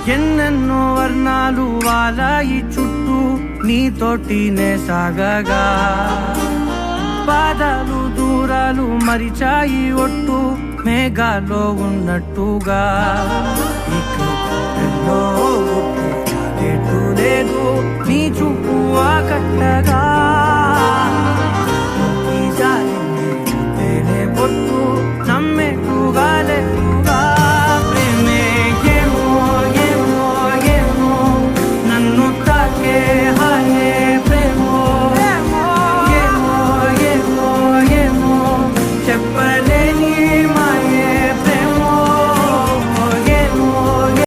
ఎన్నెన్నో వర్ణాలు వాలాయి చుట్టూ నీతోటినే సాగగా పాదాలు దూరాలు మరిచాయి ఒట్టు మేఘాలో ఉన్నట్టుగా ఇక